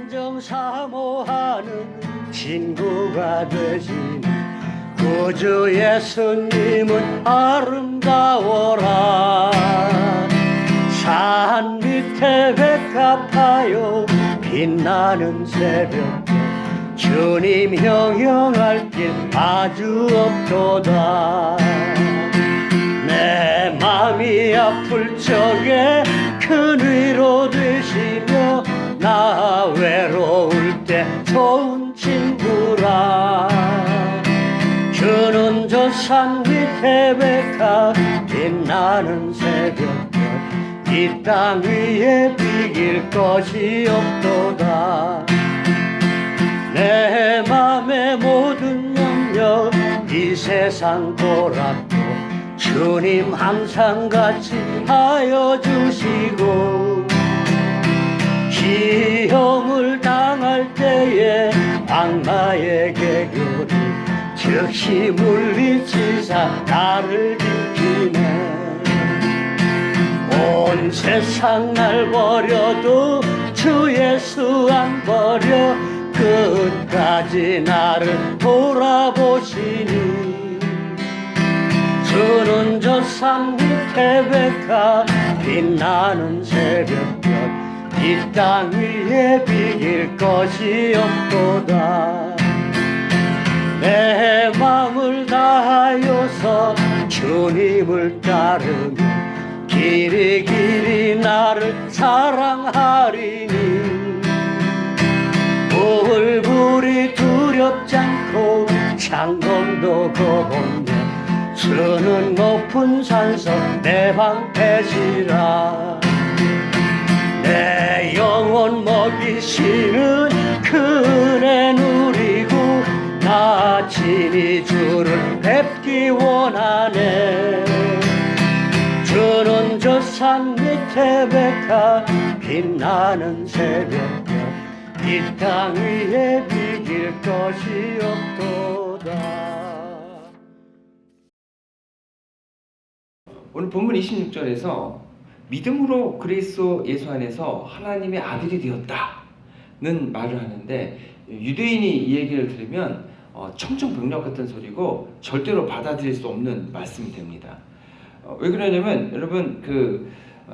감정 사모하는 친구가 되신 구주 예수님은 아름다워라. 산 밑에 백합하여 빛나는 새벽 주님 형용할 길 아주 없도다. 내 맘이 아플 적에 큰 위로 되시며 나 외로울 때 좋은 친구라. 주는 저 산 밑에 백합 빛나는 새벽별 이 땅 위에 비길 것이 없도다. 내 맘의 모든 염려 이 세상 보라고 주님 항상 같이 하여 주시고, 시험을 당할 때에 악마의 개교를 즉시 물리치사 나를 지키네. 온 세상 날 버려도 주 예수 안 버려 끝까지 나를 돌아보시니. 주는 저 산 밑에 백합 빛나는 새벽별 이 땅 위에 비길 것이 없도다. 내 맘을 다하여서 주님을 따르며 길이 길이 나를 사랑하리니. 불불이 두렵지 않고 창검도 겁없네. 주는 높은 산성 내 방패시라. 내 영혼 먹이시는 그네 누리고 나 친히 주를 뵙기 원하네. 주는 저 산 밑에 백합 빛나는 새벽별 이 땅 위에 비길 것이 없도다. 오늘 본문 26절에서 믿음으로 그리스도 예수 안에서 하나님의 아들이 되었다는 말을 하는데, 유대인이 이 얘기를 들으면 청천벽력 같은 소리고 절대로 받아들일 수 없는 말씀이 됩니다. 왜 그러냐면 여러분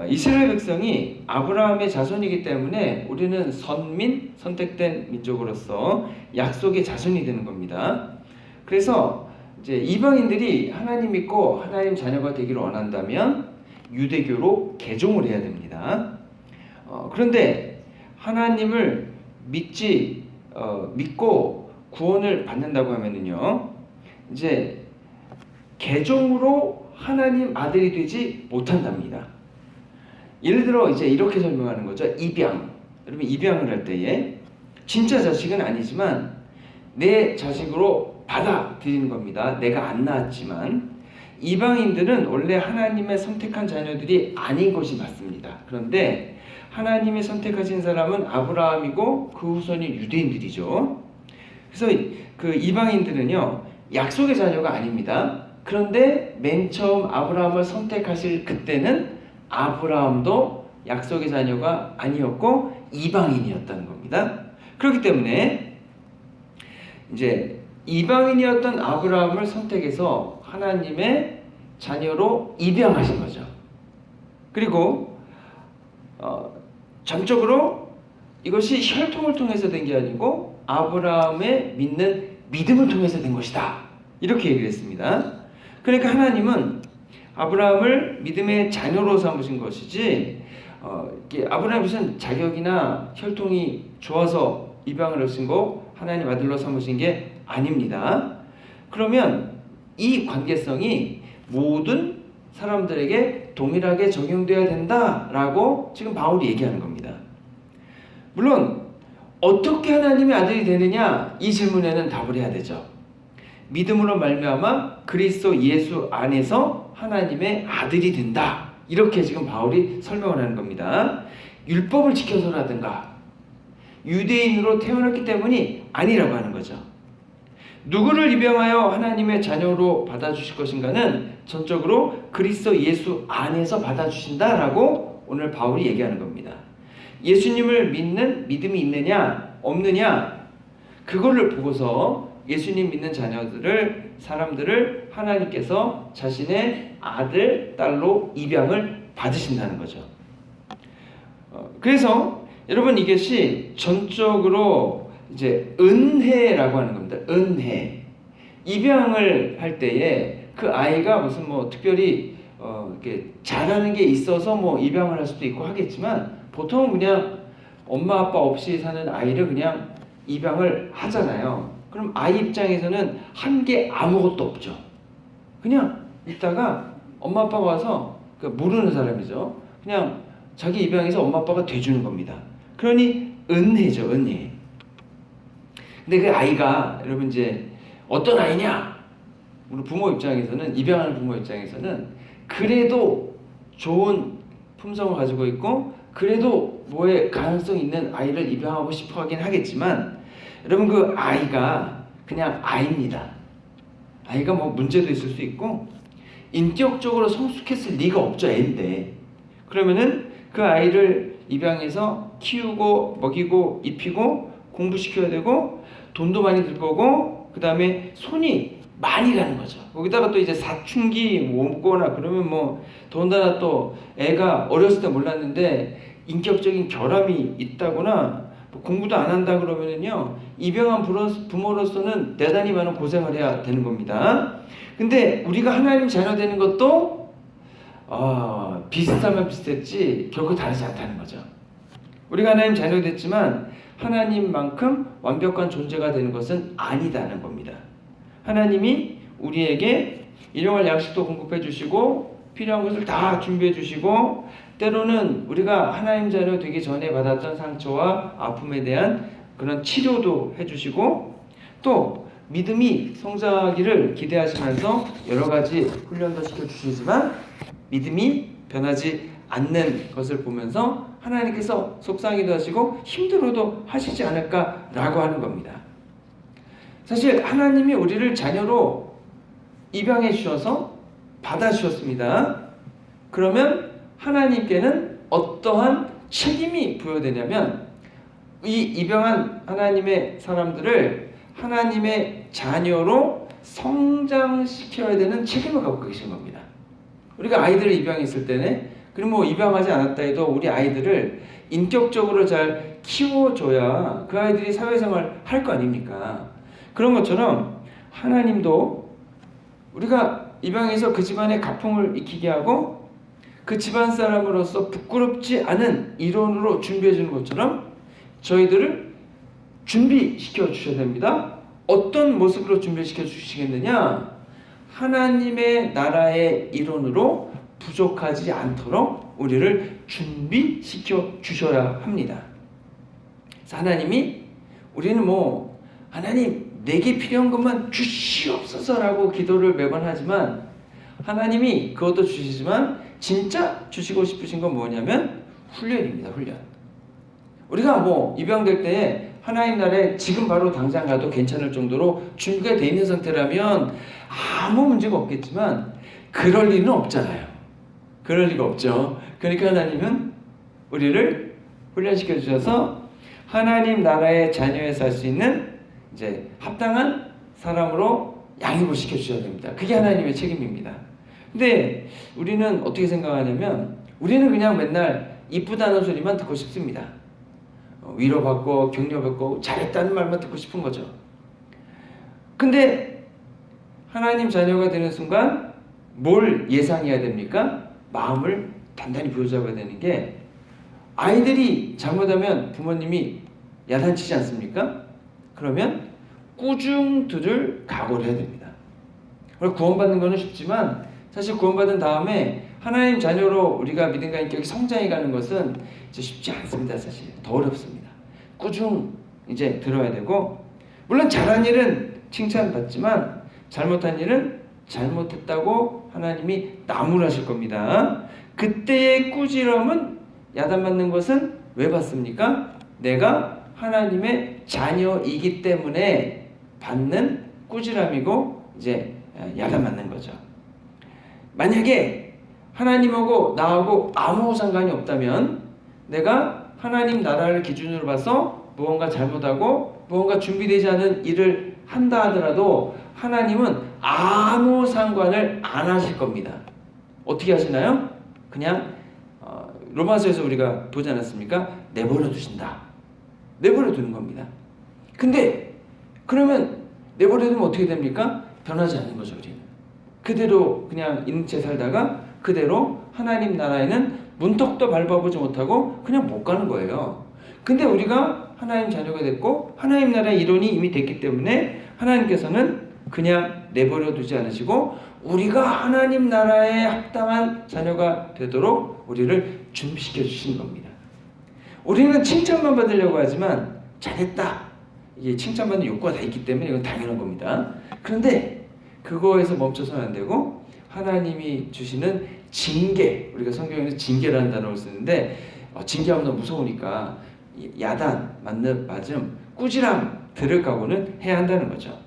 이스라엘 백성이 아브라함의 자손이기 때문에 우리는 선민, 선택된 민족으로서 약속의 자손이 되는 겁니다. 그래서 이제 이방인들이 하나님 믿고 하나님 자녀가 되기를 원한다면 유대교로 개종을 해야 됩니다. 그런데 하나님을 믿고 구원을 받는다고 하면은요, 이제 개종으로 하나님 아들이 되지 못한답니다. 예를 들어 이제 이렇게 설명하는 거죠. 입양. 여러분 입양을 할 때에 진짜 자식은 아니지만 내 자식으로 받아들이는 겁니다. 내가 안 낳았지만. 이방인들은 원래 하나님의 선택한 자녀들이 아닌 것이 맞습니다. 그런데 하나님이 선택하신 사람은 아브라함이고 그 후손이 유대인들이죠. 그래서 그 이방인들은요, 약속의 자녀가 아닙니다. 그런데 맨 처음 아브라함을 선택하실 그때는 아브라함도 약속의 자녀가 아니었고 이방인이었다는 겁니다. 그렇기 때문에 이제 이방인이었던 아브라함을 선택해서 하나님의 자녀로 입양하신 거죠. 그리고 전적으로 이것이 혈통을 통해서 된 게 아니고 아브라함의 믿는 믿음을 통해서 된 것이다, 이렇게 얘기를 했습니다. 그러니까 하나님은 아브라함을 믿음의 자녀로 삼으신 것이지 아브라함이 무슨 자격이나 혈통이 좋아서 입양을 하신 거 하나님 아들로 삼으신 게 아닙니다. 그러면 이 관계성이 모든 사람들에게 동일하게 적용되어야 된다라고 지금 바울이 얘기하는 겁니다. 물론 어떻게 하나님의 아들이 되느냐, 이 질문에는 답을 해야 되죠. 믿음으로 말미암아 그리스도 예수 안에서 하나님의 아들이 된다, 이렇게 지금 바울이 설명을 하는 겁니다. 율법을 지켜서라든가 유대인으로 태어났기 때문이 아니라고 하는 거죠. 누구를 입양하여 하나님의 자녀로 받아주실 것인가는 전적으로 그리스도 예수 안에서 받아주신다라고 오늘 바울이 얘기하는 겁니다. 예수님을 믿는 믿음이 있느냐 없느냐 그거를 보고서 예수님 믿는 자녀들을 사람들을 하나님께서 자신의 아들, 딸로 입양을 받으신다는 거죠. 그래서 여러분 이것이 전적으로 이제 은혜라고 하는 겁니다. 은혜. 입양을 할 때에 그 아이가 무슨 뭐 특별히 이렇게 잘하는 게 있어서 뭐 입양을 할 수도 있고 하겠지만 보통은 그냥 엄마 아빠 없이 사는 아이를 그냥 입양을 하잖아요. 그럼 아이 입장에서는 한 게 아무것도 없죠. 그냥 있다가 엄마 아빠가 와서 모르는 사람이죠. 그냥 자기 입양해서 엄마 아빠가 돼주는 겁니다. 그러니 은혜죠, 은혜. 근데 그 아이가 여러분 이제 어떤 아이냐? 우리 부모 입장에서는 입양하는 부모 입장에서는 그래도 좋은 품성을 가지고 있고 그래도 뭐에 가능성 있는 아이를 입양하고 싶어 하긴 하겠지만 여러분 그 아이가 그냥 아이입니다. 아이가 뭐 문제도 있을 수 있고 인격적으로 성숙했을 리가 없죠. 애인데 그러면은 그 아이를 입양해서 키우고 먹이고 입히고 공부시켜야 되고 돈도 많이 들 거고 그 다음에 손이 많이 가는 거죠. 거기다가 또 이제 사춘기 오거나 그러면 뭐 더군다나 또 애가 어렸을 때 몰랐는데 인격적인 결함이 있다거나 뭐 공부도 안 한다 그러면은요 입양한 부모로서는 대단히 많은 고생을 해야 되는 겁니다. 근데 우리가 하나님 자녀 되는 것도 비슷하면 비슷했지 결코 다르지 않다는 거죠. 우리가 하나님 자녀 됐지만 하나님만큼 완벽한 존재가 되는 것은 아니다는 겁니다. 하나님이 우리에게 일용할 양식도 공급해 주시고 필요한 것을 다 준비해 주시고 때로는 우리가 하나님 자녀 되기 전에 받았던 상처와 아픔에 대한 그런 치료도 해주시고 또 믿음이 성장하기를 기대하시면서 여러 가지 훈련도 시켜주시지만 믿음이 변하지 않는 것을 보면서 하나님께서 속상해도 하시고 힘들어도 하시지 않을까라고 하는 겁니다. 사실 하나님이 우리를 자녀로 입양해 주셔서 받아 주셨습니다. 그러면 하나님께는 어떠한 책임이 부여되냐면 이 입양한 하나님의 사람들을 하나님의 자녀로 성장시켜야 되는 책임을 갖고 계신 겁니다. 우리가 아이들을 입양했을 때는 그리고 뭐 입양하지 않았다 해도 우리 아이들을 인격적으로 잘 키워줘야 그 아이들이 사회생활 할 거 아닙니까? 그런 것처럼 하나님도 우리가 입양해서 그 집안에 가풍을 익히게 하고 그 집안 사람으로서 부끄럽지 않은 이론으로 준비해 주는 것처럼 저희들을 준비시켜 주셔야 됩니다. 어떤 모습으로 준비시켜 주시겠느냐? 하나님의 나라의 이론으로 부족하지 않도록 우리를 준비시켜 주셔야 합니다. 하나님이 우리는 뭐 하나님 내게 필요한 것만 주시옵소서라고 기도를 매번 하지만 하나님이 그것도 주시지만 진짜 주시고 싶으신 건 뭐냐면 훈련입니다. 훈련. 우리가 뭐 입양될 때 하나님 나라에 지금 바로 당장 가도 괜찮을 정도로 준비가 돼 있는 상태라면 아무 문제가 없겠지만 그럴 리는 없잖아요. 그럴 리가 없죠. 그러니까 하나님은 우리를 훈련시켜 주셔서 하나님 나라의 자녀에서 할 수 있는 이제 합당한 사람으로 양육을 시켜 주셔야 됩니다. 그게 하나님의 책임입니다. 근데 우리는 어떻게 생각하냐면 우리는 그냥 맨날 이쁘다는 소리만 듣고 싶습니다. 위로받고 격려받고 잘했다는 말만 듣고 싶은 거죠. 근데 하나님 자녀가 되는 순간 뭘 예상해야 됩니까? 마음을 단단히 부여잡아야 되는 게 아이들이 잘못하면 부모님이 야단치지 않습니까? 그러면 꾸중 들을 각오를 해야 됩니다. 구원받는 거는 쉽지만 사실 구원받은 다음에 하나님 자녀로 우리가 믿음과 인격이 성장해가는 것은 이제 쉽지 않습니다. 사실 더 어렵습니다. 꾸중 이제 들어야 되고 물론 잘한 일은 칭찬받지만 잘못한 일은 잘못했다고 하나님이 나무라실 겁니다. 그때의 꾸지람은 야단받는 것은 왜 받습니까? 내가 하나님의 자녀이기 때문에 받는 꾸지람이고 이제 야단받는 거죠. 만약에 하나님하고 나하고 아무 상관이 없다면 내가 하나님 나라를 기준으로 봐서 무언가 잘못하고 무언가 준비되지 않은 일을 한다 하더라도 하나님은 아무 상관을 안 하실 겁니다. 어떻게 하시나요? 그냥 로마서에서 우리가 보지 않았습니까? 내버려 두신다. 내버려 두는 겁니다. 근데 그러면 내버려 두면 어떻게 됩니까? 변하지 않는 거죠. 우리는 그대로 그냥 있는 채 살다가 그대로 하나님 나라에는 문턱도 밟아보지 못하고 그냥 못 가는 거예요. 근데 우리가 하나님 자녀가 됐고 하나님 나라의 일원이 이미 됐기 때문에 하나님께서는 그냥 내버려 두지 않으시고 우리가 하나님 나라에 합당한 자녀가 되도록 우리를 준비시켜 주시는 겁니다. 우리는 칭찬만 받으려고 하지만 잘했다, 이게 칭찬받는 욕구가 다 있기 때문에 이건 당연한 겁니다. 그런데 그거에서 멈춰서는 안 되고 하나님이 주시는 징계, 우리가 성경에서 징계라는 단어를 쓰는데 징계하면 너무 무서우니까 야단, 맞음, 꾸지람 들을 각오는 해야 한다는 거죠.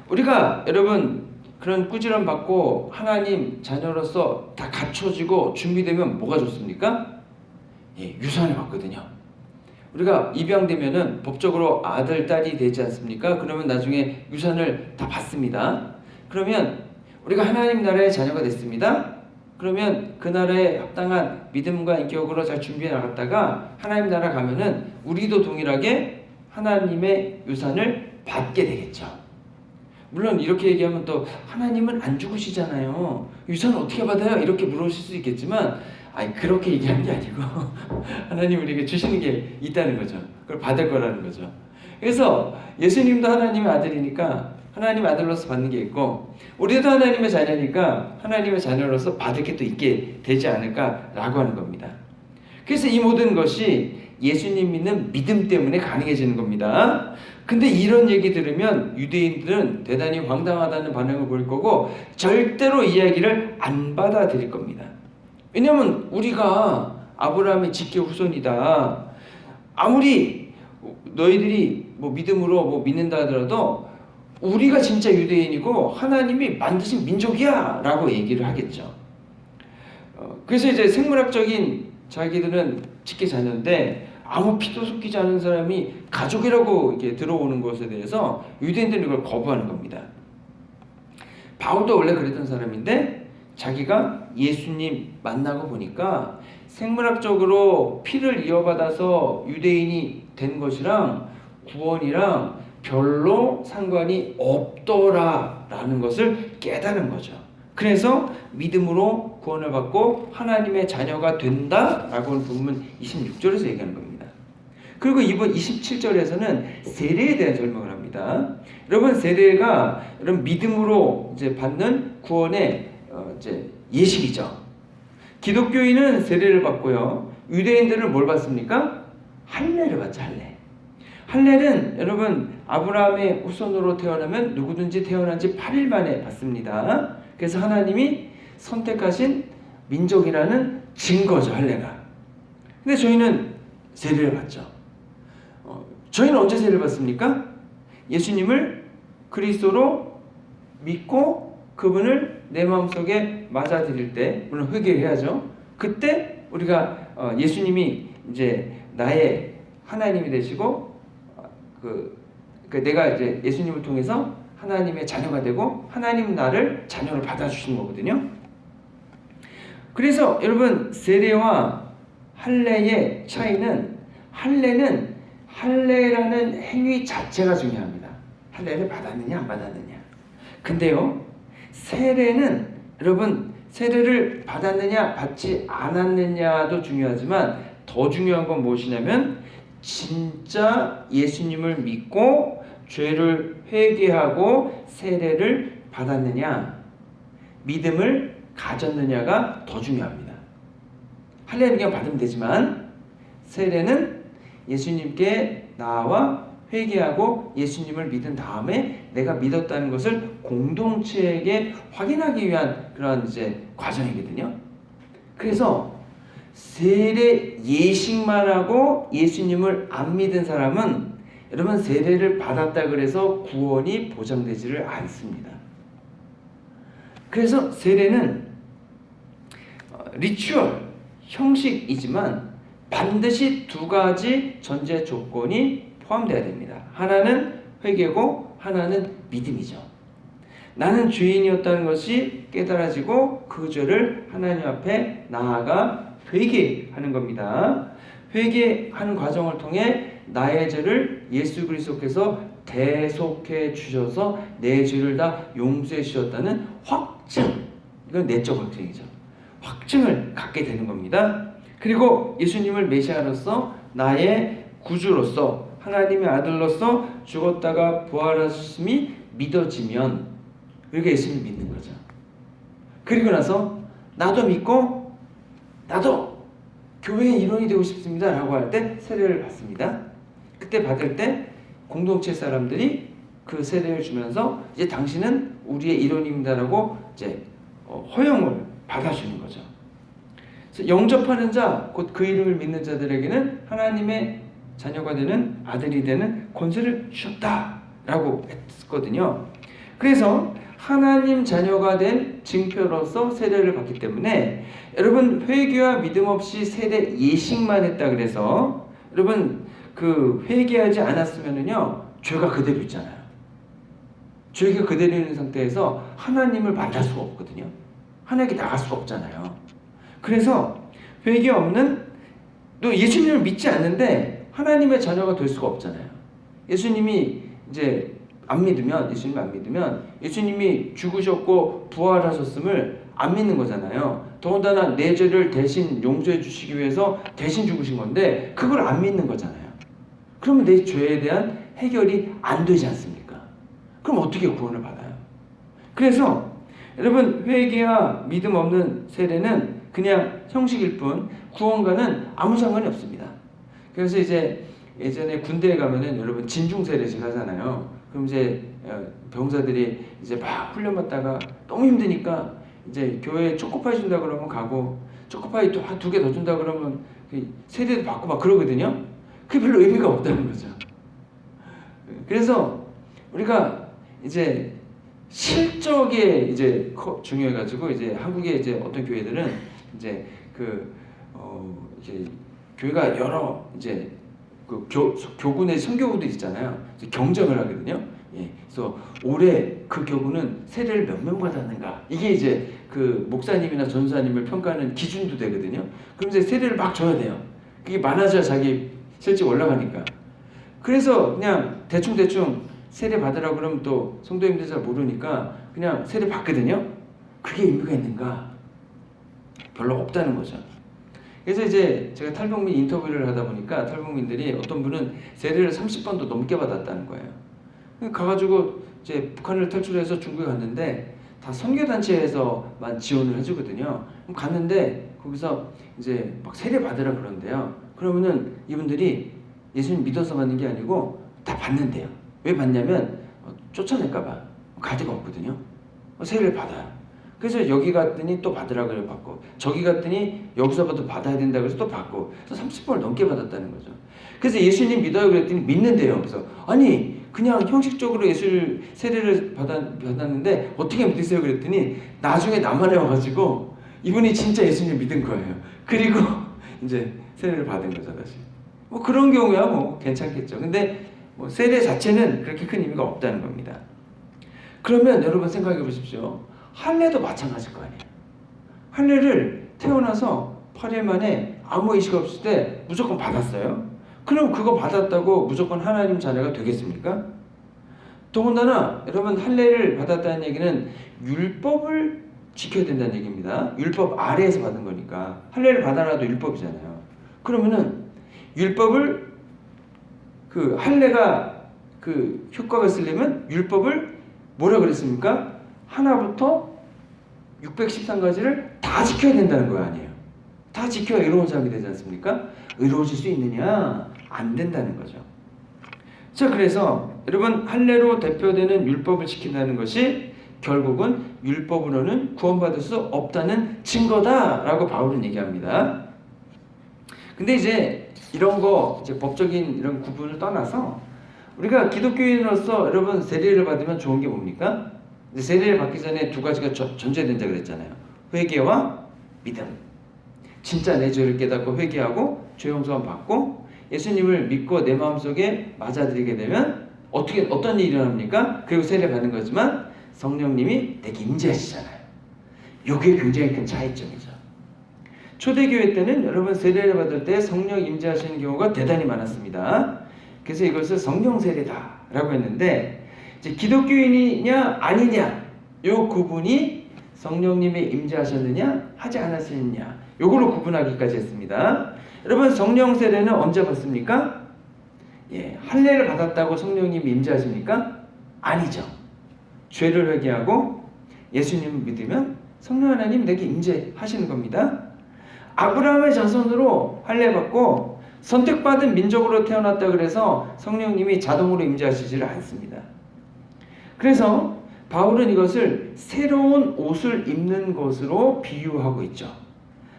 우리가 여러분 그런 꾸지람 받고 하나님 자녀로서 다 갖춰지고 준비되면 뭐가 좋습니까? 유산을 받거든요. 우리가 입양되면은 법적으로 아들, 딸이 되지 않습니까? 그러면 나중에 유산을 다 받습니다. 그러면 우리가 하나님 나라의 자녀가 됐습니다. 그러면 그 나라에 합당한 믿음과 인격으로 잘 준비해 나갔다가 하나님 나라 가면은 우리도 동일하게 하나님의 유산을 받게 되겠죠. 물론 이렇게 얘기하면 또 하나님은 안 죽으시잖아요. 유산을 어떻게 받아요? 이렇게 물으실 수 있겠지만 그렇게 얘기하는 게 아니고 하나님 우리에게 주시는 게 있다는 거죠. 그걸 받을 거라는 거죠. 그래서 예수님도 하나님의 아들이니까 하나님 아들로서 받는 게 있고 우리도 하나님의 자녀니까 하나님의 자녀로서 받을 게 또 있게 되지 않을까라고 하는 겁니다. 그래서 이 모든 것이 예수님 믿는 믿음 때문에 가능해지는 겁니다. 근데 이런 얘기 들으면 유대인들은 대단히 황당하다는 반응을 보일 거고 절대로 이야기를 안 받아들일 겁니다. 왜냐하면 우리가 아브라함의 직계 후손이다. 아무리 너희들이 믿음으로 믿는다 하더라도 우리가 진짜 유대인이고 하나님이 만드신 민족이야 라고 얘기를 하겠죠. 그래서 이제 생물학적인 자기들은 직계 자녀인데 아무 피도 섞이지 않은 사람이 가족이라고 이렇게 들어오는 것에 대해서 유대인들은 이걸 거부하는 겁니다. 바울도 원래 그랬던 사람인데 자기가 예수님 만나고 보니까 생물학적으로 피를 이어받아서 유대인이 된 것이랑 구원이랑 별로 상관이 없더라라는 것을 깨달은 거죠. 그래서 믿음으로 구원을 받고 하나님의 자녀가 된다라고 하는 본문 26절에서 얘기하는 겁니다. 그리고 이번 27절에서는 세례에 대한 설명을 합니다. 여러분 세례가 여러분 믿음으로 이제 받는 구원의 이제 예식이죠. 기독교인은 세례를 받고요. 유대인들은 뭘 받습니까? 할례를 받죠. 할례는 여러분 아브라함의 후손으로 태어나면 누구든지 태어난 지 8일 만에 받습니다. 그래서 하나님이 선택하신 민족이라는 증거죠. 할례가. 근데 저희는 세례를 받죠. 저희는 언제 세례를 받습니까? 예수님을 그리스도로 믿고 그분을 내 마음속에 맞아들일 때, 물론 회개해야죠. 그때 우리가 예수님이 이제 나의 하나님이 되시고 내가 이제 예수님을 통해서 하나님의 자녀가 되고 하나님 나를 자녀로 받아주신 거거든요. 그래서 여러분 세례와 할례의 차이는 할례라는 행위 자체가 중요합니다. 할례를 받았느냐 안 받았느냐. 근데요 세례는 여러분 세례를 받았느냐 받지 않았느냐도 중요하지만 더 중요한 건 무엇이냐면 진짜 예수님을 믿고 죄를 회개하고 세례를 받았느냐 믿음을 가졌느냐가 더 중요합니다. 할례는 그냥 받으면 되지만 세례는 예수님께 나와 회개하고 예수님을 믿은 다음에 내가 믿었다는 것을 공동체에게 확인하기 위한 그런 이제 과정이거든요. 그래서 세례 예식만 하고 예수님을 안 믿은 사람은 여러분 세례를 받았다 그래서 구원이 보장되지를 않습니다. 그래서 세례는 리추얼 형식이지만 반드시 두 가지 전제 조건이 포함되어야 됩니다. 하나는 회개고 하나는 믿음이죠. 나는 죄인이었다는 것이 깨달아지고 그 죄를 하나님 앞에 나아가 회개하는 겁니다. 회개하는 과정을 통해 나의 죄를 예수 그리스도께서 대속해 주셔서 내 죄를 다 용서해 주셨다는 확증, 이건 내적 확증이죠. 확증을 갖게 되는 겁니다. 그리고 예수님을 메시아로서 나의 구주로서 하나님의 아들로서 죽었다가 부활하심이 믿어지면 그렇게 예수님을 믿는 거죠. 그리고 나서 나도 믿고 나도 교회의 일원이 되고 싶습니다 라고 할 때 세례를 받습니다. 그때 받을 때 공동체 사람들이 그 세례를 주면서 이제 당신은 우리의 일원입니다라고 이제 허용을 받아주는 거죠. 그래서 영접하는 자, 곧 그 이름을 믿는 자들에게는 하나님의 자녀가 되는 아들이 되는 권세를 주셨다라고 했거든요. 그래서 하나님 자녀가 된 증표로서 세례를 받기 때문에 여러분 회개와 믿음 없이 세례 예식만 했다 그래서 여러분 그 회개하지 않았으면은요 죄가 그대로 있잖아요. 죄가 그대로 있는 상태에서 하나님을 만날 수가 없거든요. 하나님께 나갈 수가 없잖아요. 그래서 회개 없는 또 예수님을 믿지 않는데 하나님의 자녀가 될 수가 없잖아요. 예수님이 이제 안 믿으면 예수님이 죽으셨고 부활하셨음을 안 믿는 거잖아요. 더군다나 내 죄를 대신 용서해 주시기 위해서 대신 죽으신 건데 그걸 안 믿는 거잖아요. 그러면 내 죄에 대한 해결이 안 되지 않습니까? 그럼 어떻게 구원을 받아요? 그래서 여러분 회개와 믿음 없는 세례는 그냥 형식일 뿐 구원과는 아무 상관이 없습니다. 그래서 이제 예전에 군대에 가면은 여러분 진중세례식 하잖아요. 그럼 이제 병사들이 이제 막 훈련 받다가 너무 힘드니까 이제 교회에 초코파이 준다 그러면 가고 초코파이 또 한 2개 더 준다 그러면 세례도 받고 막 그러거든요. 그게 별로 의미가 없다는 거죠. 그래서 우리가 이제 실적에 이제 중요해가지고 이제 한국의 이제 어떤 교회들은 이제 이제 교회가 여러 이제 그 교군의 선교부도 있잖아요. 경쟁을 하거든요. 예, 그래서 올해 그 교군은 세례를 몇 명 받았는가 이게 이제 그 목사님이나 전사님을 평가하는 기준도 되거든요. 그럼 이제 세례를 막 줘야 돼요. 그게 많아져야 자기 실적 올라가니까. 그래서 그냥 대충 세례 받으라고 그러면 또 성도님들 잘 모르니까 그냥 세례 받거든요. 그게 의미가 있는가? 별로 없다는 거죠. 그래서 이제 제가 탈북민 인터뷰를 하다 보니까 탈북민들이 어떤 분은 세례를 30번도 넘게 받았다는 거예요. 가가지고 이제 북한을 탈출해서 중국에 갔는데 다 선교단체에서만 지원을 해주거든요. 그럼 갔는데 거기서 이제 막 세례 받으라 그러는데요. 그러면은 이분들이 예수님 믿어서 받는 게 아니고 다 받는데요. 왜 받냐면 쫓아낼까봐 가드가 없거든요. 세례를 받아요. 그래서 여기 갔더니 또 받으라고 그래 받고 저기 갔더니 여기서 봐도 받아야 된다고 해서 또 받고 그래서 30번을 넘게 받았다는 거죠. 그래서 예수님 믿어요 그랬더니 믿는데요. 그래서 아니 그냥 형식적으로 예수 세례를 받았는데 어떻게 믿으세요 그랬더니 나중에 남한에 와가지고 이분이 진짜 예수님 믿은 거예요. 그리고 이제 세례를 받은 거죠 다시. 뭐 그런 경우야 뭐 괜찮겠죠. 근데 뭐 세례 자체는 그렇게 큰 의미가 없다는 겁니다. 그러면 여러분 생각해 보십시오. 할례도 마찬가지일 거 아니에요. 할례를 태어나서 8일 만에 아무 의식 없을 때 무조건 받았어요. 그럼 그거 받았다고 무조건 하나님 자녀가 되겠습니까? 더군다나 여러분 할례를 받았다는 얘기는 율법을 지켜야 된다는 얘기입니다. 율법 아래에서 받은 거니까 할례를 받아라도 율법이잖아요. 그러면은 율법을 그 할례가 그 효과가 있으려면 율법을 뭐라 그랬습니까? 하나부터 613가지를 다 지켜야 된다는 거 아니에요. 다 지켜야 의로운 사람이 되지 않습니까? 의로워질 수 있느냐? 안 된다는 거죠. 자, 그래서 여러분 할례로 대표되는 율법을 지킨다는 것이 결국은 율법으로는 구원받을 수 없다는 증거다라고 바울은 얘기합니다. 근데 이제 이런 거 이제 법적인 이런 구분을 떠나서 우리가 기독교인으로서 여러분 세례를 받으면 좋은 게 뭡니까? 세례를 받기 전에 두 가지가 전제된다 그랬잖아요. 회개와 믿음. 진짜 내 죄를 깨닫고 회개하고 죄 용서 받고 예수님을 믿고 내 마음속에 맞아들이게 되면 어떤 일이 일어납니까? 그리고 세례 받는 거지만 성령님이 내게 임재하시잖아요. 이게 굉장히 큰 차이점이죠. 초대교회 때는 여러분 세례를 받을 때 성령 임재하시는 경우가 대단히 많았습니다. 그래서 이것을 성령 세례다라고 했는데 이제 기독교인이냐 아니냐 요 구분이 성령님의 임재하셨느냐 하지 않았느냐 요걸로 구분하기까지 했습니다. 여러분 성령 세례는 언제 받습니까? 예, 할례를 받았다고 성령님이 임재하십니까? 아니죠. 죄를 회개하고 예수님을 믿으면 성령 하나님 내게 임재하시는 겁니다. 아브라함의 자손으로 할례 받고 선택받은 민족으로 태어났다 그래서 성령님이 자동으로 임재하시지를 않습니다. 그래서 바울은 이것을 새로운 옷을 입는 것으로 비유하고 있죠.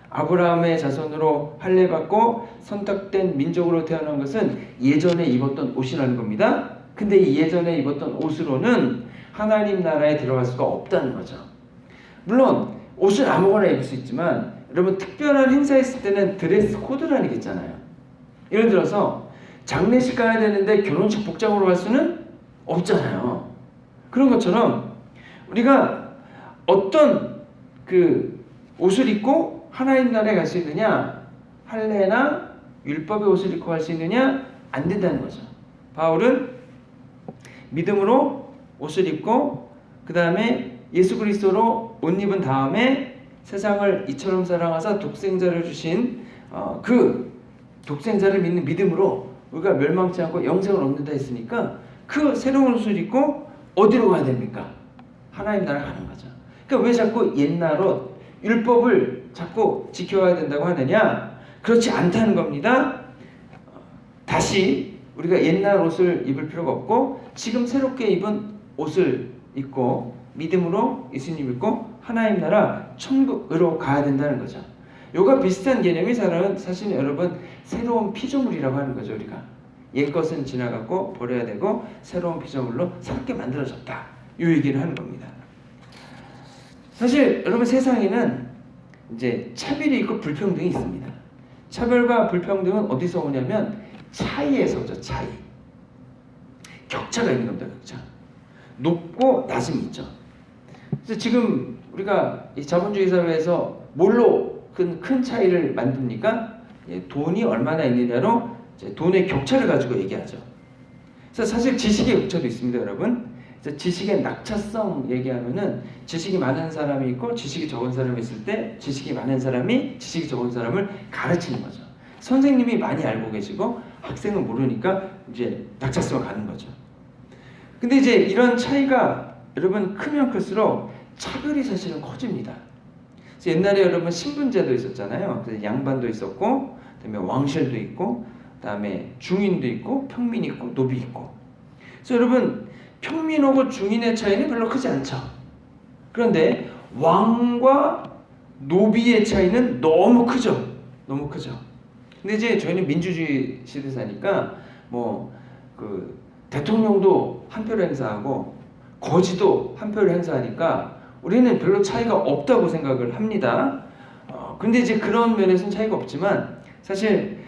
아브라함의 자손으로 할례 받고 선택된 민족으로 태어난 것은 예전에 입었던 옷이라는 겁니다. 근데 이 예전에 입었던 옷으로는 하나님 나라에 들어갈 수가 없다는 거죠. 물론 옷은 아무거나 입을 수 있지만 여러분 특별한 행사 있을 때는 드레스 코드라는 게 있잖아요. 예를 들어서 장례식 가야 되는데 결혼식 복장으로 갈 수는 없잖아요. 그런 것처럼 우리가 어떤 그 옷을 입고 하나님 나라에 갈 수 있느냐, 할례나 율법의 옷을 입고 갈 수 있느냐, 안 된다는 거죠. 바울은 믿음으로 옷을 입고 그 다음에 예수 그리스도로 옷 입은 다음에 세상을 이처럼 사랑하사 독생자를 주신 그 독생자를 믿는 믿음으로 우리가 멸망치 않고 영생을 얻는다 했으니까 그 새로운 옷을 입고 어디로 가야 됩니까? 하나님 나라 가는 거죠. 그러니까 왜 자꾸 옛날 옷, 율법을 자꾸 지켜야 된다고 하느냐? 그렇지 않다는 겁니다. 다시 우리가 옛날 옷을 입을 필요가 없고 지금 새롭게 입은 옷을 입고 믿음으로 예수님 믿고 하나님 나라 천국으로 가야 된다는 거죠. 요가 비슷한 개념이 사실 여러분 새로운 피조물이라고 하는 거죠. 우리가 옛것은 지나갔고 버려야 되고 새로운 피조물로 새롭게 만들어졌다. 이 얘기를 하는 겁니다. 사실 여러분 세상에는 이제 차별이 있고 불평등이 있습니다. 차별과 불평등은 어디서 오냐면 차이에서 오죠. 차이. 격차가 있는 겁니다. 격차. 높고 낮음이 있죠. 그래서 지금 우리가 이 자본주의 사회에서 뭘로 큰 차이를 만듭니까? 돈이 얼마나 있느냐로 돈의 격차를 가지고 얘기하죠. 그래서 사실 지식의 격차도 있습니다, 여러분. 그래서 지식의 낙차성 얘기하면은 지식이 많은 사람이 있고 지식이 적은 사람이 있을 때 지식이 많은 사람이 지식이 적은 사람을 가르치는 거죠. 선생님이 많이 알고 계시고 학생은 모르니까 이제 낙차성을 가는 거죠. 근데 이제 이런 차이가 여러분 크면 클수록 차별이 사실은 커집니다. 그래서 옛날에 여러분 신분제도 있었잖아요. 그래서 양반도 있었고, 그다음에 왕실도 있고, 그다음에 중인도 있고, 평민이 있고, 노비 있고. 그래서 여러분 평민하고 중인의 차이는 별로 크지 않죠. 그런데 왕과 노비의 차이는 너무 크죠. 너무 크죠. 근데 이제 저희는 민주주의 시대 사니까 뭐 그 대통령도 한 표를 행사하고 거지도 한 표를 행사하니까 우리는 별로 차이가 없다고 생각을 합니다. 근데 이제 그런 면에서는 차이가 없지만 사실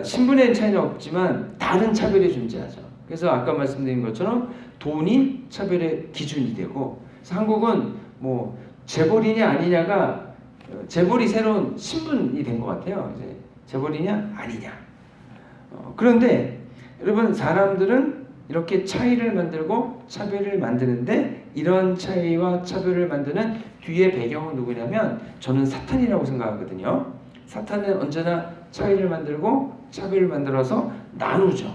신분의 차이는 없지만 다른 차별이 존재하죠. 그래서 아까 말씀드린 것처럼 돈이 차별의 기준이 되고, 그래서 한국은 뭐 재벌이냐 아니냐가 재벌이 새로운 신분이 된 것 같아요. 이제 재벌이냐 아니냐. 그런데 여러분 사람들은 이렇게 차이를 만들고 차별을 만드는데 이런 차이와 차별을 만드는 뒤에 배경은 누구냐면 저는 사탄이라고 생각하거든요. 사탄은 언제나 차이를 만들고 차별을 만들어서 나누죠.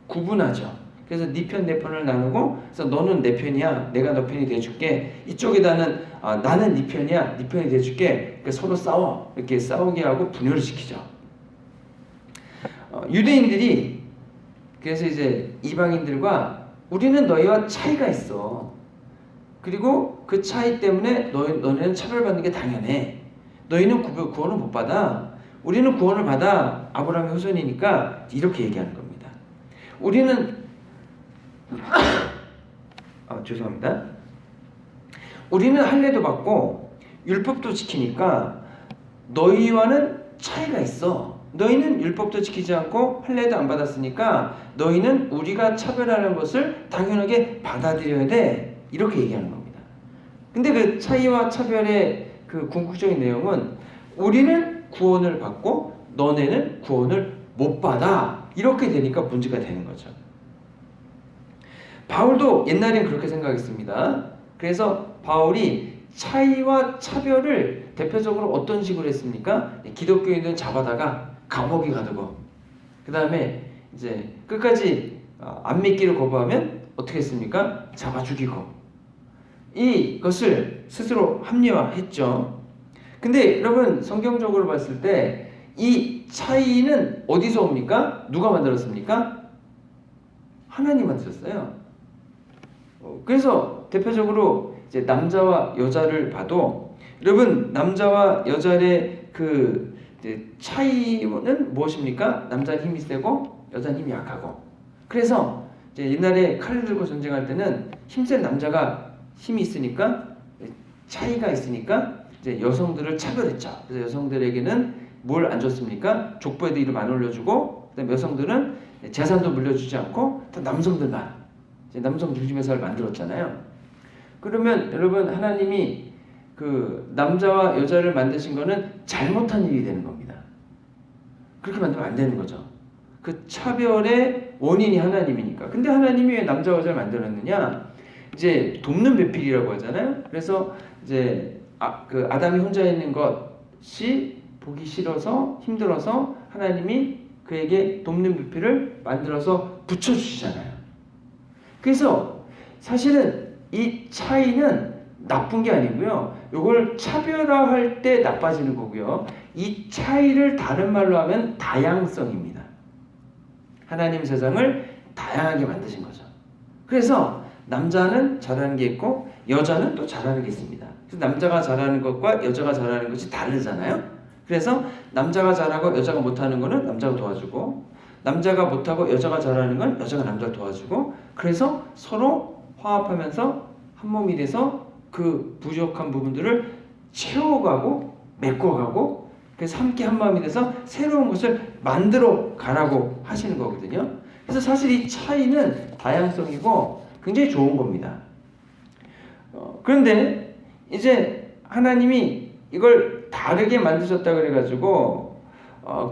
구분하죠. 그래서 네 편 내 편을 나누고 그래서 너는 내 편이야 내가 너 편이 돼줄게 이쪽에다는 나는 네 편이야 네 편이 돼줄게 그러니까 서로 싸워 이렇게 싸우게 하고 분열을 시키죠. 유대인들이 그래서 이제 이방인들과 우리는 너희와 차이가 있어. 그리고 그 차이 때문에 너희는 차별받는 게 당연해. 너희는 구원을 못 받아. 우리는 구원을 받아. 아브라함의 후손이니까 이렇게 얘기하는 겁니다. 우리는 죄송합니다. 우리는 할례도 받고 율법도 지키니까 너희와는 차이가 있어. 너희는 율법도 지키지 않고 할례도 안 받았으니까 너희는 우리가 차별하는 것을 당연하게 받아들여야 돼. 이렇게 얘기하는 겁니다. 근데 그 차이와 차별의 그 궁극적인 내용은 우리는 구원을 받고 너네는 구원을 못 받아. 이렇게 되니까 문제가 되는 거죠. 바울도 옛날엔 그렇게 생각했습니다. 그래서 바울이 차이와 차별을 대표적으로 어떤 식으로 했습니까? 기독교인들은 잡아다가 감옥에 가두고, 그 다음에 이제 끝까지 안 믿기를 거부하면 어떻게 했습니까? 잡아 죽이고, 이것을 스스로 합리화했죠. 근데 여러분, 성경적으로 봤을 때 이 차이는 어디서 옵니까? 누가 만들었습니까? 하나님 만드셨어요. 그래서 대표적으로 이제 남자와 여자를 봐도, 여러분, 남자와 여자의 그 차이는 무엇입니까? 남자는 힘이 세고 여자는 힘이 약하고. 그래서 이제 옛날에 칼을 들고 전쟁할 때는 힘센 남자가 힘이 있으니까, 차이가 있으니까 이제 여성들을 차별했죠. 그래서 여성들에게는 뭘 안 줬습니까? 족보에도 이름 안 올려주고, 그다음에 여성들은 재산도 물려주지 않고 다 남성들만, 이제 남성 중심의 사회를 만들었잖아요. 그러면 여러분, 하나님이 그 남자와 여자를 만드신 거는 잘못한 일이 되는 겁니다. 그렇게 만들면 안 되는 거죠. 그 차별의 원인이 하나님이니까. 근데 하나님이 왜 남자와 여자를 만들었느냐? 이제 돕는 배필이라고 하잖아요. 그래서 이제 그 아담이 혼자 있는 것이 보기 싫어서 힘들어서 하나님이 그에게 돕는 배필을 만들어서 붙여주시잖아요. 그래서 사실은 이 차이는 나쁜 게 아니고요. 이걸 차별화할 때 나빠지는 거고요. 이 차이를 다른 말로 하면 다양성입니다. 하나님 세상을 다양하게 만드신 거죠. 그래서 남자는 잘하는 게 있고 여자는 또 잘하는 게 있습니다. 그래서 남자가 잘하는 것과 여자가 잘하는 것이 다르잖아요. 그래서 남자가 잘하고 여자가 못하는 거는 남자가 도와주고, 남자가 못하고 여자가 잘하는 건 여자가 남자를 도와주고, 그래서 서로 화합하면서 한 몸이 돼서 그 부족한 부분들을 채워가고 메꿔가고, 그래서 함께 한 마음이 돼서 새로운 것을 만들어 가라고 하시는 거거든요. 그래서 사실 이 차이는 다양성이고 굉장히 좋은 겁니다. 그런데 이제 하나님이 이걸 다르게 만드셨다 그래가지고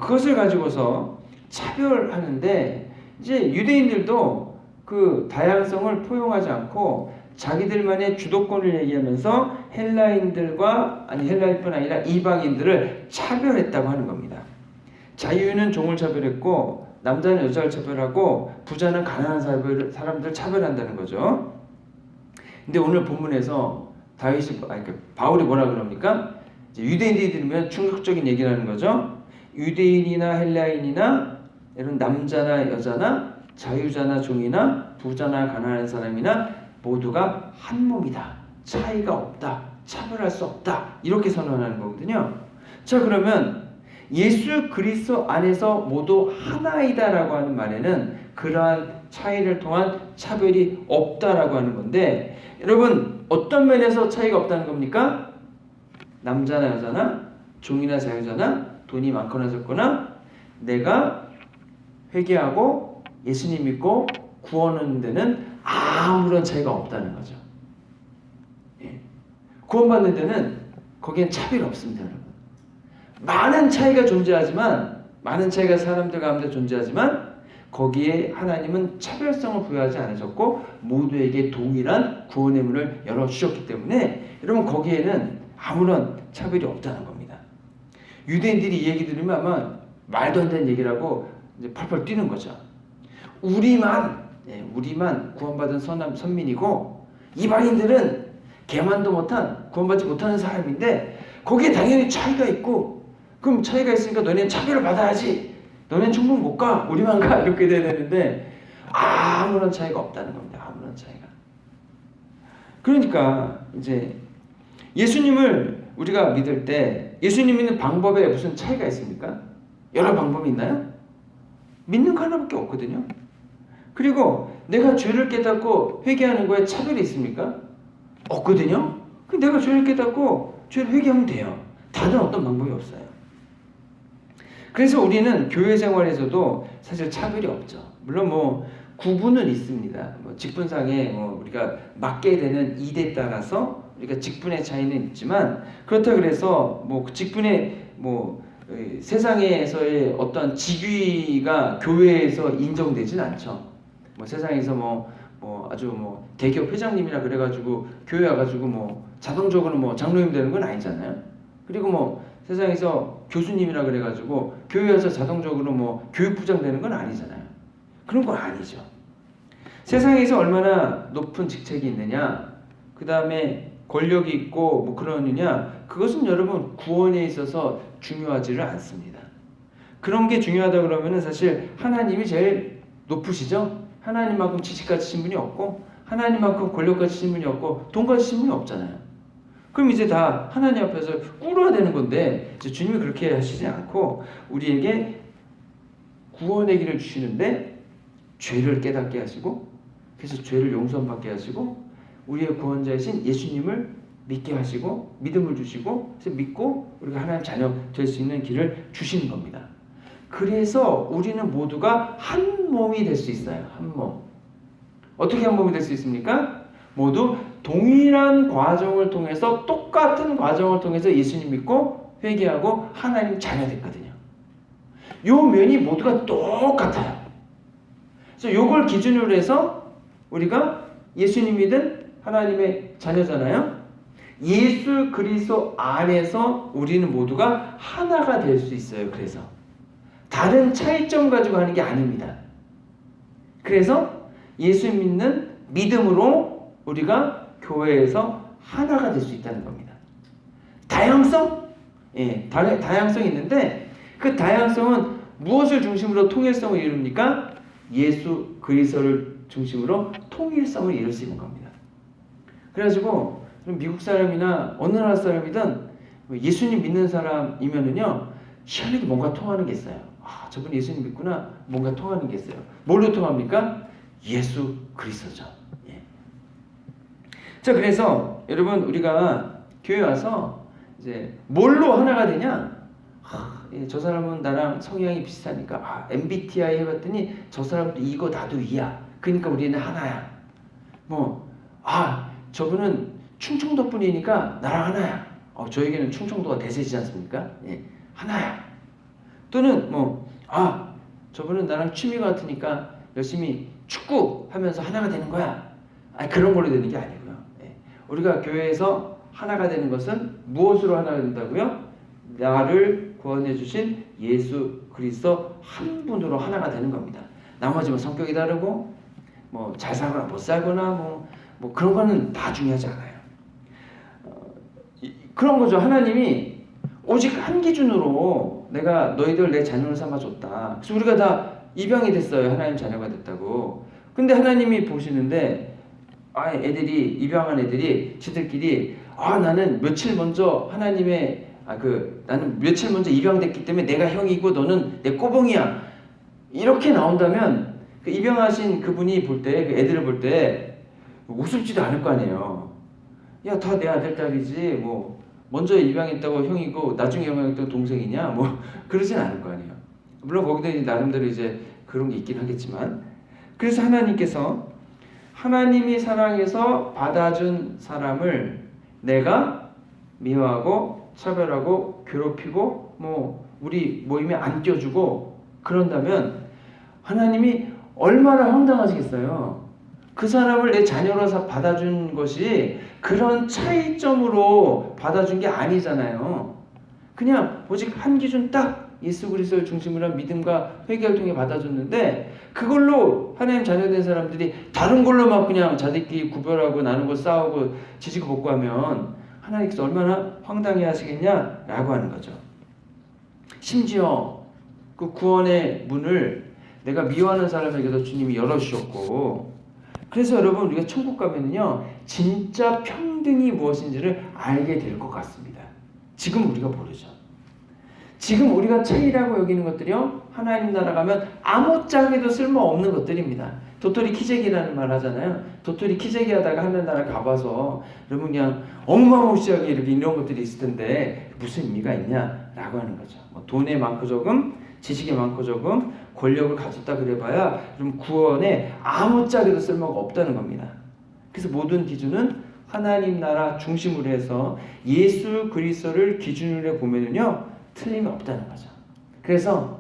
그것을 가지고서 차별하는데, 이제 유대인들도 그 다양성을 포용하지 않고 자기들만의 주도권을 얘기하면서 헬라인들과, 아니 헬라인뿐 아니라 이방인들을 차별했다고 하는 겁니다. 자유인은 종을 차별했고, 남자는 여자를 차별하고, 부자는 가난한 사람들을 차별한다는 거죠. 근데 오늘 본문에서 바울이 뭐라 그럽니까? 유대인들이 들으면 충격적인 얘기를 하는 거죠. 유대인이나 헬라인이나 이런 남자나 여자나 자유자나 종이나 부자나 가난한 사람이나 모두가 한 몸이다. 차이가 없다. 차별할 수 없다. 이렇게 선언하는 거거든요. 자, 그러면 예수 그리스도 안에서 모두 하나이다라고 하는 말에는 그러한 차이를 통한 차별이 없다라고 하는 건데, 여러분, 어떤 면에서 차이가 없다는 겁니까? 남자나 여자나 종이나 자유자나 돈이 많거나 적거나 내가 회개하고 예수님 믿고 구원 얻는 데는 아무런 차이가 없다는 거죠. 예. 구원받는 데는 거기엔 차별이 없습니다, 여러분. 많은 차이가 존재하지만, 많은 차이가 사람들 가운데 존재하지만 거기에 하나님은 차별성을 부여하지 않으셨고 모두에게 동일한 구원의 문을 열어주셨기 때문에 여러분, 거기에는 아무런 차별이 없다는 겁니다. 유대인들이 이 얘기 들으면 아마 말도 안 되는 얘기라고 이제 펄펄 뛰는 거죠. 우리만 구원받은 선민이고 이방인들은 개만도 못한, 구원받지 못하는 사람인데 거기에 당연히 차이가 있고, 그럼 차이가 있으니까 너네는 차별을 받아야지. 너네는 천국 못 가. 우리만 가. 이렇게 돼야 되는데 아무런 차이가 없다는 겁니다. 아무런 차이가. 그러니까 이제 예수님을 우리가 믿을 때 예수님 믿는 방법에 무슨 차이가 있습니까? 여러 방법이 있나요? 믿는 거 하나밖에 없거든요. 그리고 내가 죄를 깨닫고 회개하는 거에 차별이 있습니까? 없거든요. 그럼 내가 죄를 깨닫고 죄를 회개하면 돼요. 다른 어떤 방법이 없어요. 그래서 우리는 교회 생활에서도 사실 차별이 없죠. 물론 뭐 구분은 있습니다. 뭐 직분상에 뭐 우리가 맡게 되는 일에 따라서 우리가 직분의 차이는 있지만, 그렇다 그래서 뭐 그 직분의 뭐 세상에서의 어떤 직위가 교회에서 인정되진 않죠. 뭐 세상에서 뭐 아주 뭐 대기업 회장님이라 그래가지고 교회 와가지고 뭐 자동적으로 뭐 장로님 되는 건 아니잖아요. 그리고 뭐 세상에서 교수님이라 그래가지고 교회 와서 자동적으로 뭐 교육부장 되는 건 아니잖아요. 그런 건 아니죠. 세상에서 얼마나 높은 직책이 있느냐, 그 다음에 권력이 있고 뭐 그러느냐, 그것은 여러분 구원에 있어서 중요하지를 않습니다. 그런 게 중요하다 그러면은 사실 하나님이 제일 높으시죠? 하나님만큼 지식 가지신 분이 없고, 하나님만큼 권력 가지신 분이 없고, 돈 가지신 분이 없잖아요. 그럼 이제 다 하나님 앞에서 꿇어야 되는 건데, 이제 주님이 그렇게 하시지 않고 우리에게 구원의 길을 주시는데 죄를 깨닫게 하시고, 그래서 죄를 용서받게 하시고, 우리의 구원자이신 예수님을 믿게 하시고 믿음을 주시고, 그래서 믿고 우리가 하나님 자녀 될 수 있는 길을 주시는 겁니다. 그래서 우리는 모두가 한 몸이 될 수 있어요. 한 몸. 어떻게 한 몸이 될 수 있습니까? 모두 동일한 과정을 통해서, 똑같은 과정을 통해서 예수님 믿고 회개하고 하나님 자녀 됐거든요. 요 면이 모두가 똑같아요. 그래서 요걸 기준으로 해서 우리가 예수님 믿은 하나님의 자녀잖아요. 예수 그리스도 안에서 우리는 모두가 하나가 될 수 있어요. 그래서 다른 차이점 가지고 하는 게 아닙니다. 그래서 예수 믿는 믿음으로 우리가 교회에서 하나가 될 수 있다는 겁니다. 다양성? 예, 다양성이 있는데 그 다양성은 무엇을 중심으로 통일성을 이룹니까? 예수 그리스도를 중심으로 통일성을 이룰 수 있는 겁니다. 그래가지고 미국 사람이나 어느 나라 사람이든 예수님 믿는 사람이면은요, 희한하게 뭔가 통하는 게 있어요. 아, 저분 예수님 믿구나. 뭔가 통하는 게 있어요. 뭘로 통합니까? 예수 그리스도죠. 예. 자, 그래서 여러분 우리가 교회 와서 이제 뭘로 하나가 되냐? 예, 저 사람은 나랑 성향이 비슷하니까 MBTI 해봤더니 저 사람도 이거 나도 이야. 그러니까 우리는 하나야. 저분은 충청도 분이니까 나랑 하나야. 저에게는 충청도가 대세지 않습니까? 예, 하나야. 또는 저분은 나랑 취미가 같으니까 열심히 축구 하면서 하나가 되는 거야. 그런 걸로 되는 게 아니고요. 예. 우리가 교회에서 하나가 되는 것은 무엇으로 하나가 된다고요? 나를 구원해 주신 예수 그리스도 한 분으로 하나가 되는 겁니다. 나머지 성격이 다르고 잘 살거나 못 살거나 뭐 그런 거는 다 중요하지 않아요. 그런 거죠. 하나님이 오직 한 기준으로 내가 너희들 내 자녀를 삼아줬다. 그래서 우리가 다 입양이 됐어요. 하나님 자녀가 됐다고. 근데 하나님이 보시는데 애들이 입양한 애들이 지들끼리 나는 며칠 먼저 하나님의 나는 며칠 먼저 입양됐기 때문에 내가 형이고 너는 내 꼬봉이야. 이렇게 나온다면 그 입양하신 그분이 볼 때, 그 애들을 볼 때 우습지도 않을 거 아니에요. 야, 다 내 아들 딸이지. 먼저 입양했다고 형이고 나중에 입양했다고 동생이냐? 그러진 않을 거 아니에요. 물론 거기도 이제 나름대로 이제 그런 게 있긴 하겠지만, 그래서 하나님께서 하나님이 사랑해서 받아준 사람을 내가 미워하고 차별하고 괴롭히고 우리 모임에 안 껴주고 그런다면 하나님이 얼마나 황당하시겠어요. 그 사람을 내 자녀로 받아준 것이 그런 차이점으로 받아준 게 아니잖아요. 그냥 오직 한 기준 딱 예수 그리스도를 중심으로 한 믿음과 회개를 통해 받아줬는데, 그걸로 하나님 자녀된 사람들이 다른 걸로 막 그냥 자기끼리 구별하고 나누고 싸우고 지지고 볶고 하면 하나님께서 얼마나 황당해 하시겠냐라고 하는 거죠. 심지어 그 구원의 문을 내가 미워하는 사람에게도 주님이 열어주셨고, 그래서 여러분 우리가 천국 가면은요 진짜 평등이 무엇인지를 알게 될 것 같습니다. 지금 우리가 모르죠. 지금 우리가 차이라고 여기는 것들이요, 하나님 나라 가면 아무짝에도 쓸모없는 것들입니다. 도토리 키재기라는 말 하잖아요. 도토리 키재기 하다가 하늘 나라 가봐서 여러분 그냥 어마무시하게 이런 것들이 있을 텐데 무슨 의미가 있냐라고 하는 거죠. 돈의 많고 적음, 지식이 많고 적음, 권력을 가졌다 그래봐야 좀 구원에 아무짝에도 쓸모가 없다는 겁니다. 그래서 모든 기준은 하나님 나라 중심으로 해서 예수 그리스도를 기준으로 보면은요 틀림이 없다는 거죠. 그래서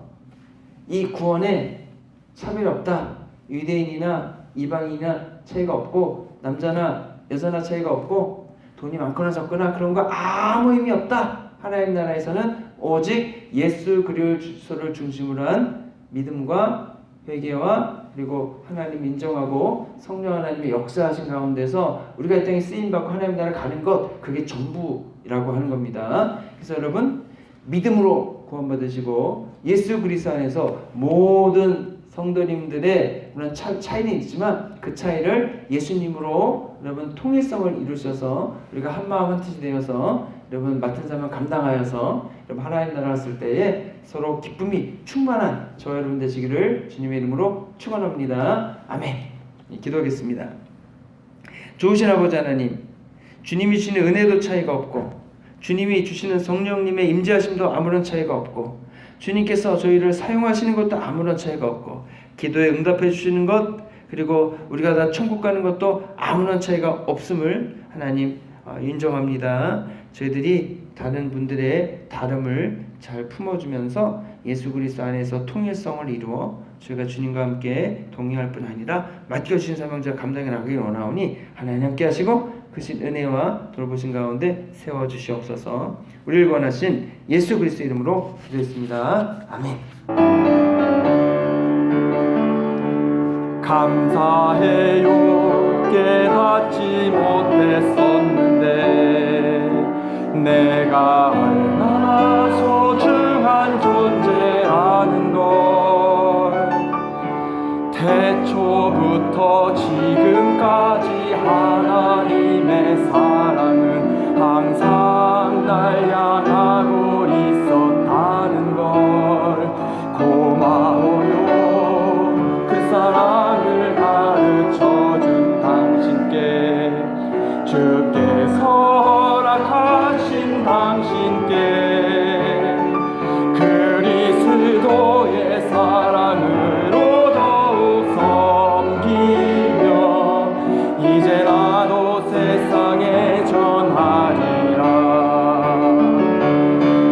이 구원에 차별이 없다. 유대인이나 이방인이나 차이가 없고 남자나 여자나 차이가 없고 돈이 많거나 적거나 그런 거 아무 의미 없다. 하나님 나라에서는 오직 예수 그리스도를 중심으로 한 믿음과 회개와 그리고 하나님 인정하고 성령 하나님의 역사하신 가운데서 우리가 이 땅에 쓰임받고 하나님 나라 가는 것, 그게 전부라고 하는 겁니다. 그래서 여러분 믿음으로 구원받으시고 예수 그리스도 안에서 모든 성도님들의 물론 차이는 있지만 그 차이를 예수님으로 여러분 통일성을 이루셔서 우리가 한마음 한뜻이 되어서 여러분 맡은 사명 감당하여서 여러분 하나님 나라 갔을 때에 서로 기쁨이 충만한 저와 여러분 되시기를 주님의 이름으로 축원합니다. 아멘. 기도하겠습니다. 좋으신 아버지 하나님, 주님이 주시는 은혜도 차이가 없고 주님이 주시는 성령님의 임재하심도 아무런 차이가 없고 주님께서 저희를 사용하시는 것도 아무런 차이가 없고 기도에 응답해 주시는 것 그리고 우리가 다 천국 가는 것도 아무런 차이가 없음을 하나님 인정합니다. 저희들이 다른 분들의 다름을 잘 품어주면서 예수 그리스도 안에서 통일성을 이루어 저희가 주님과 함께 동행할 뿐 아니라 맡겨주신 사명자 감당해 나가길 원하오니 하나님 함께 하시고 크신 은혜와 돌보신 가운데 세워주시옵소서. 우리를 원하신 예수 그리스도 이름으로 기도했습니다. 아멘. 감사해요. 깨닫지 못했었는데 내가 얼마나 소중한 존재라는 걸 태초부터 지금까지 하나님의 사랑은 항상 날 향하고 있었다는 걸 고마워요. 그 사랑을 가르쳐준 당신께 주께서 허락하신 당신께 그리스도의 사랑으로 더욱 섬기며 이제 나도 세상에 전하리라.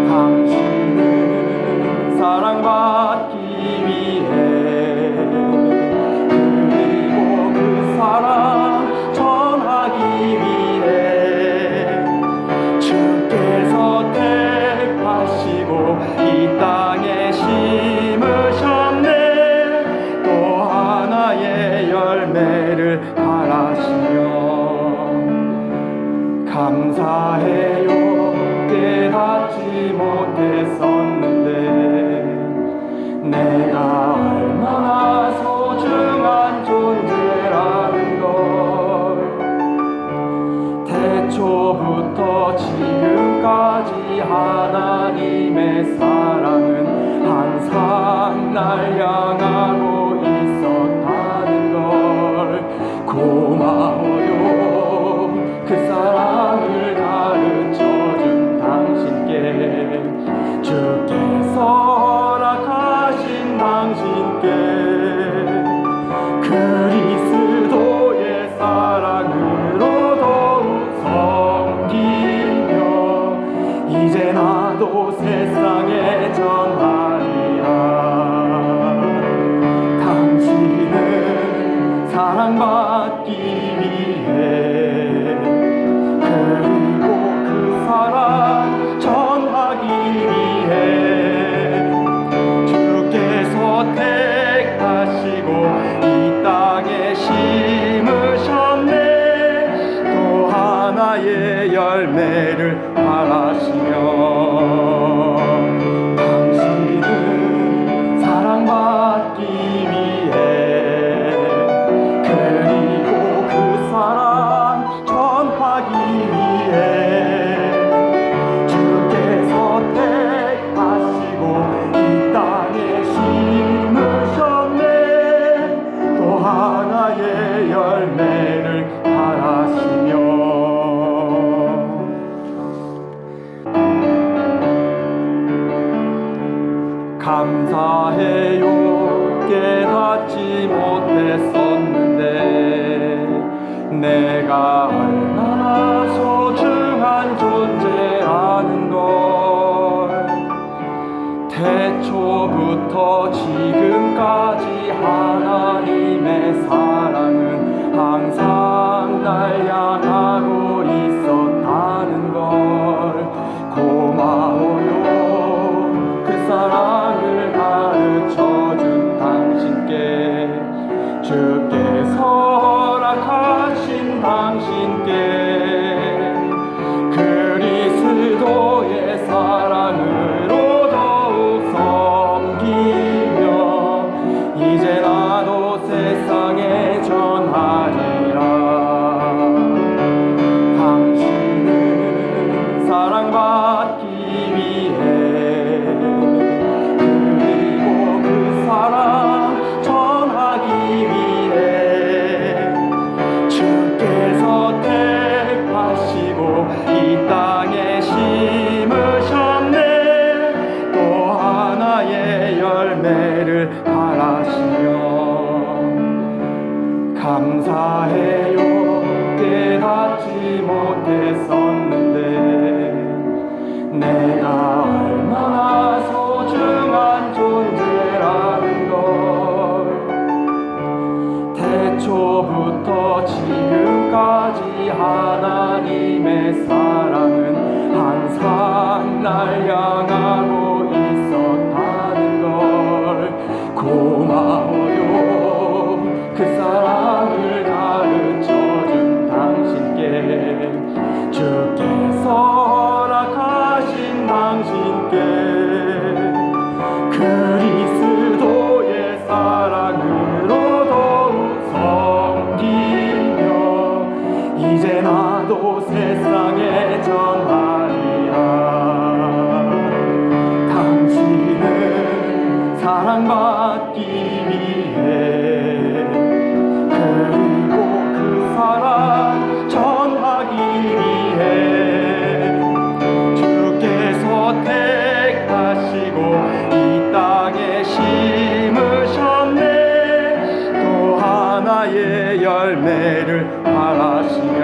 당신은 사랑받기 위해 그리고 그 사랑 전하기 위해 주께서 택하시고 이 땅에 심으셨네. 또 하나의 열매를 바라시며 감사해요. 깨닫지 못했었는데 내가 얼마나 소중한 존재라는 걸 태초부터 지금까지 하나님의 사랑은 항상 날 향하고 있었다는 걸 고마워요. 그 사랑을 가르쳐준 당신께 주께서 허락하신 당신께 그리스도의 사랑으로 더욱 섬기며 이제 나도 세상에 전하리라. 당신은 사랑받기 위해 그리고 그 사랑 전하기 위해 주께서 택하시고 이 땅에 심으셨네. 또 하나의 열매를 바라시며 당신은 사랑받기 위해 그리고 그 사랑 전하기 위해 주께서 택하시고 이 땅에 심으셨네. 못했었는데 내가 얼마나 소중한 존재라는 걸 태초부터 지금까지 하나님의 사랑은 항상 날 향하고 있었다는 걸 고마워요. 그 사랑을 가르쳐준 당신께 주께서 허락하신 당신께 그리스도의 사랑으로 더욱 섬기며 이제 나도 세상에 전하리라. 당신은 사랑받기 위해 그리고 그 사랑 전하기 위해 주께서 택하시고 이 땅에 심으셨네. 또 하나의 열매를 바라시며 감사해요. 깨닫지 못했었는데 내가 얼마나 소중한 존재라는 걸 태초부터 지금까지 하나님의 사랑은 항상 날 향하고 있었다는 걸 고마워요. 그 사랑을 가르쳐준 당신께 주께서 허락하신 당신께 그리스도의 사랑으로 더욱 섬기며 이제 나도 세상에 전하리라. 당신은 사랑받기 위해 그리고 그 사랑 전하기 위해 주께서 택하시고 이 땅에 심으셨네. 또 하나의 열매를 바라시며